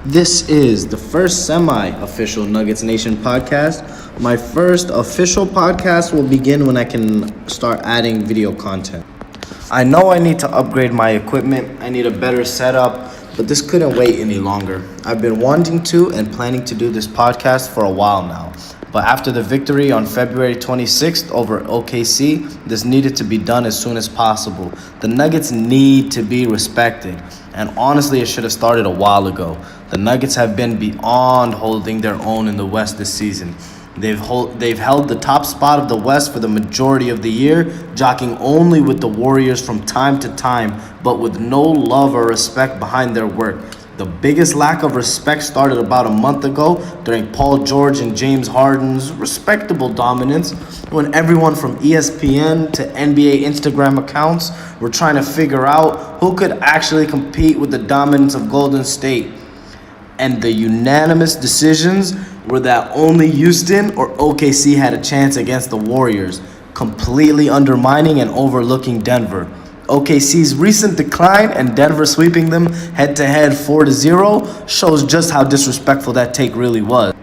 This is the first semi-official Nuggets Nation podcast. My first official podcast will begin when I can start adding video content. I know I need to upgrade my equipment. I need a better setup, but this couldn't wait any longer. I've been wanting to and planning to do this podcast for a while now. But after the victory on February 26th over OKC, this needed to be done as soon as possible. The Nuggets need to be respected. And honestly, it should have started a while ago. The Nuggets have been beyond holding their own in the West this season. They've held the top spot of the West for the majority of the year, jockeying only with the Warriors from time to time, but with no love or respect behind their work. The biggest lack of respect started about a month ago during Paul George and James Harden's respectable dominance, when everyone from ESPN to NBA Instagram accounts were trying to figure out who could actually compete with the dominance of Golden State. And the unanimous decisions were that only Houston or OKC had a chance against the Warriors, completely undermining and overlooking Denver. OKC's recent decline and Denver sweeping them head-to-head 4-0 shows just how disrespectful that take really was.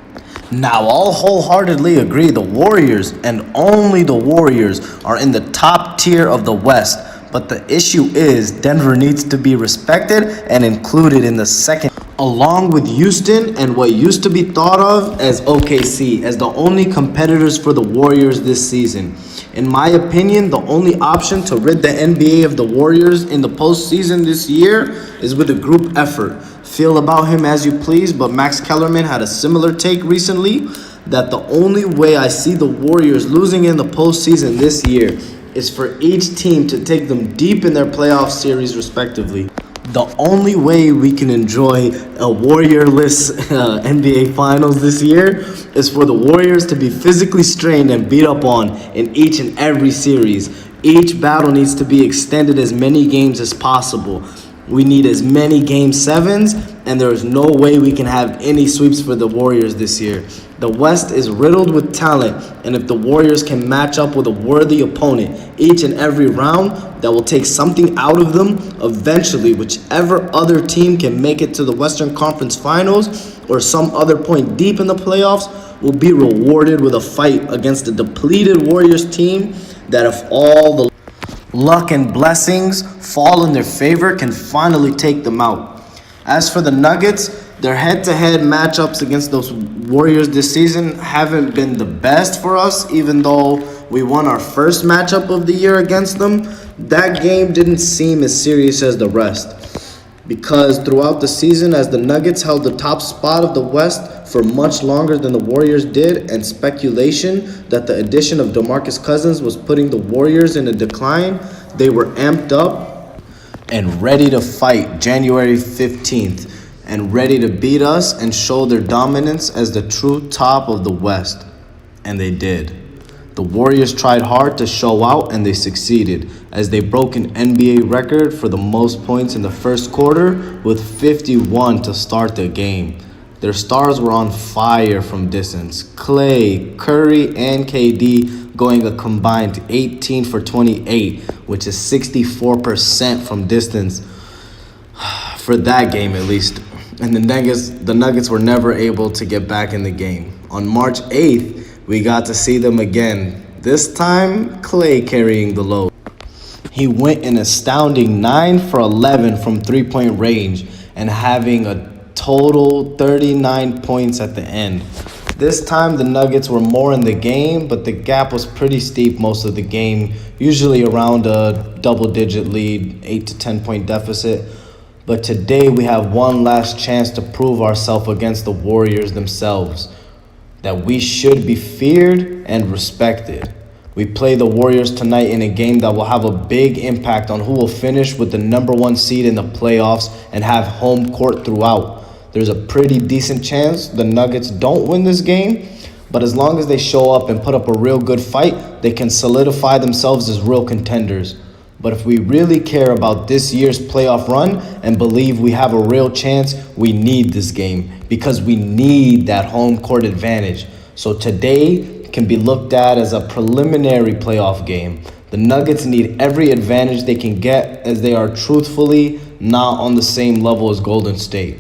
Now, I'll wholeheartedly agree the Warriors, and only the Warriors, are in the top tier of the West. But the issue is Denver needs to be respected and included in the second, along with Houston and what used to be thought of as OKC, as the only competitors for the Warriors this season. In my opinion, the only option to rid the NBA of the Warriors in the postseason this year is with a group effort. Feel about him as you please, but Max Kellerman had a similar take recently that the only way I see the Warriors losing in the postseason this year is for each team to take them deep in their playoff series respectively. The only way we can enjoy a Warrior-less NBA Finals this year is for the Warriors to be physically strained and beat up on in each and every series. Each battle needs to be extended as many games as possible. We need as many Game 7s, and there is no way we can have any sweeps for the Warriors this year. The West is riddled with talent, and if the Warriors can match up with a worthy opponent each and every round that will take something out of them, eventually whichever other team can make it to the Western Conference Finals or some other point deep in the playoffs will be rewarded with a fight against a depleted Warriors team that, if all the luck and blessings fall in their favor, can finally take them out. As for the Nuggets, their head-to-head matchups against those Warriors this season haven't been the best for us, even though we won our first matchup of the year against them. That game didn't seem as serious as the rest, because throughout the season, as the Nuggets held the top spot of the West for much longer than the Warriors did, and speculation that the addition of DeMarcus Cousins was putting the Warriors in a decline, they were amped up and ready to fight January 15th and ready to beat us and show their dominance as the true top of the West. And they did. The Warriors tried hard to show out, and they succeeded, as they broke an NBA record for the most points in the first quarter with 51 to start the game. Their stars were on fire from distance. Clay, Curry, and KD going a combined 18 for 28, which is 64% from distance for that game at least. And the Nuggets were never able to get back in the game. On March 8th, we got to see them again. This time, Clay carrying the load. He went an astounding 9 for 11 from three-point range and having a total 39 points at the end. This time, the Nuggets were more in the game, but the gap was pretty steep most of the game, usually around a double-digit lead, 8 to 10 point deficit. But today we have one last chance to prove ourselves against the Warriors themselves, that we should be feared and respected. We play the Warriors tonight in a game that will have a big impact on who will finish with the number 1 seed in the playoffs and have home court throughout. There's a pretty decent chance the Nuggets don't win this game, but as long as they show up and put up a real good fight, they can solidify themselves as real contenders. But if we really care about this year's playoff run and believe we have a real chance, we need this game because we need that home court advantage. So today can be looked at as a preliminary playoff game. The Nuggets need every advantage they can get, as they are truthfully not on the same level as Golden State.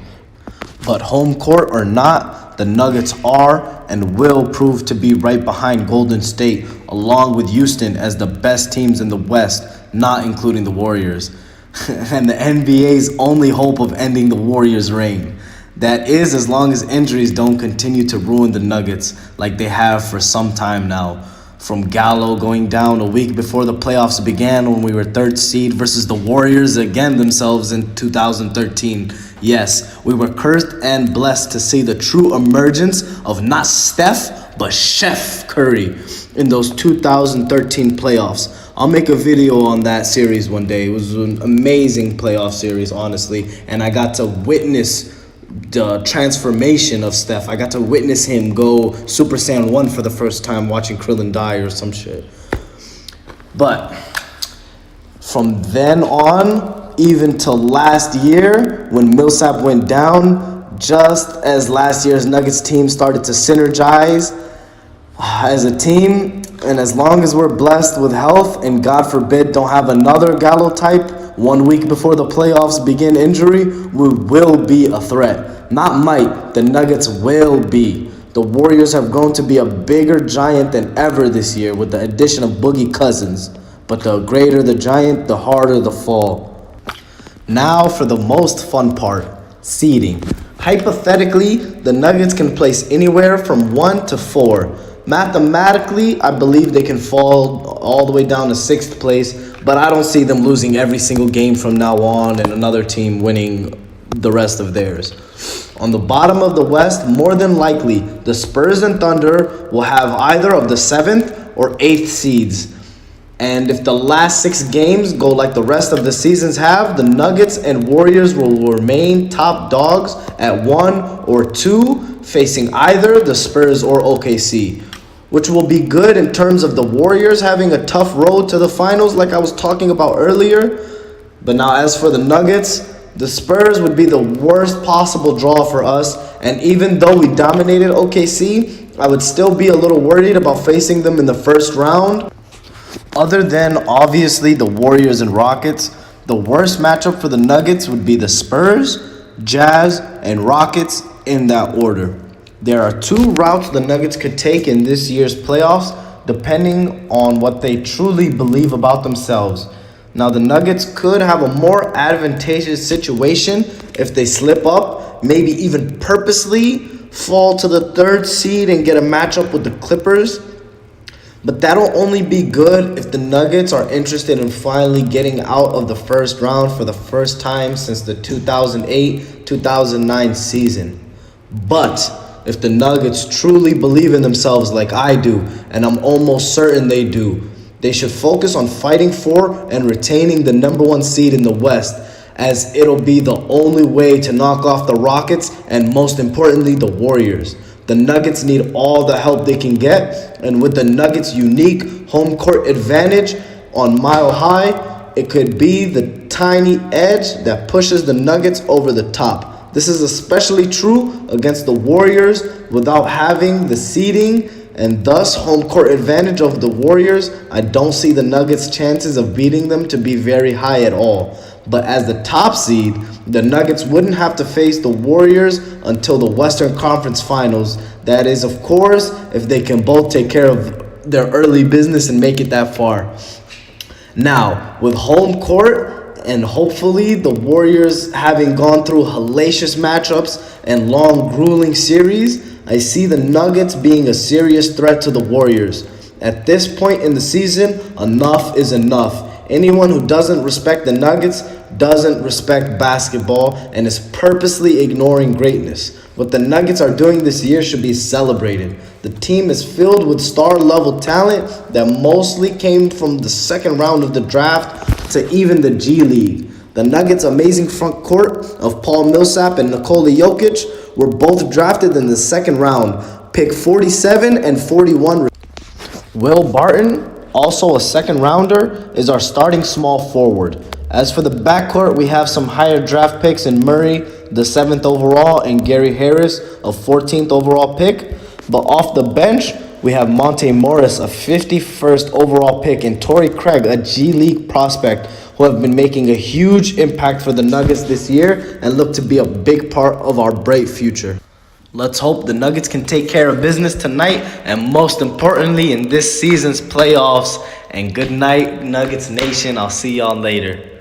But home court or not, the Nuggets are and will prove to be right behind Golden State, along with Houston as the best teams in the West, not including the Warriors. And the NBA's only hope of ending the Warriors' reign. That is, as long as injuries don't continue to ruin the Nuggets like they have for some time now. From Gallo going down a week before the playoffs began when we were third seed versus the Warriors again themselves in 2013. Yes, we were cursed and blessed to see the true emergence of not Steph, but Chef Curry in those 2013 playoffs. I'll make a video on that series one day. It was an amazing playoff series, honestly, and I got to witness the transformation of Steph. I got to witness him go Super Saiyan 1 for the first time watching Krillin die or some shit. But from then on, even till last year when Millsap went down, just as last year's Nuggets team started to synergize as a team, and as long as we're blessed with health and God forbid don't have another Gallo type 1 week before the playoffs begin injury, we will be a threat. Not might, the Nuggets will be. The Warriors have grown to be a bigger giant than ever this year with the addition of Boogie Cousins. But the greater the giant, the harder the fall. Now for the most fun part, seeding. Hypothetically, the Nuggets can place anywhere from 1 to 4. Mathematically, I believe they can fall all the way down to 6th place, but I don't see them losing every single game from now on and another team winning the rest of theirs. On the bottom of the West, more than likely, the Spurs and Thunder will have either of the 7th or 8th seeds. And if the last 6 games go like the rest of the seasons have, the Nuggets and Warriors will remain top dogs at 1 or 2, facing either the Spurs or OKC, which will be good in terms of the Warriors having a tough road to the finals like I was talking about earlier. But now as for the Nuggets, the Spurs would be the worst possible draw for us, and even though we dominated OKC, I would still be a little worried about facing them in the first round. Other than, obviously, the Warriors and Rockets, the worst matchup for the Nuggets would be the Spurs, Jazz, and Rockets in that order. There are 2 routes the Nuggets could take in this year's playoffs, depending on what they truly believe about themselves. Now, the Nuggets could have a more advantageous situation if they slip up, maybe even purposely fall to the 3rd seed and get a matchup with the Clippers. But that'll only be good if the Nuggets are interested in finally getting out of the first round for the first time since the 2008-2009 season. But if the Nuggets truly believe in themselves like I do, and I'm almost certain they do, they should focus on fighting for and retaining the number 1 seed in the West, as it'll be the only way to knock off the Rockets and, most importantly, the Warriors. The Nuggets need all the help they can get, and with the Nuggets' unique home court advantage on Mile High, it could be the tiny edge that pushes the Nuggets over the top. This is especially true against the Warriors without having the seeding and thus home court advantage of the Warriors. I don't see the Nuggets' chances of beating them to be very high at all. But as the top seed, the Nuggets wouldn't have to face the Warriors until the Western Conference Finals. That is, of course, if they can both take care of their early business and make it that far. Now, with home court and hopefully the Warriors having gone through hellacious matchups and long, grueling series, I see the Nuggets being a serious threat to the Warriors. At this point in the season, enough is enough. Anyone who doesn't respect the Nuggets doesn't respect basketball and is purposely ignoring greatness. What the Nuggets are doing this year should be celebrated. The team is filled with star-level talent that mostly came from the second round of the draft to even the G League. The Nuggets' amazing front court of Paul Millsap and Nikola Jokic were both drafted in the second round, pick 47 and 41. Will Barton, also a second rounder, is our starting small forward. As for the backcourt, we have some higher draft picks in Murray, the 7th overall, and Gary Harris, a 14th overall pick. But off the bench, we have Monte Morris, a 51st overall pick, and Torrey Craig, a G League prospect, who have been making a huge impact for the Nuggets this year and look to be a big part of our bright future. Let's hope the Nuggets can take care of business tonight and most importantly in this season's playoffs. And good night, Nuggets Nation. I'll see y'all later.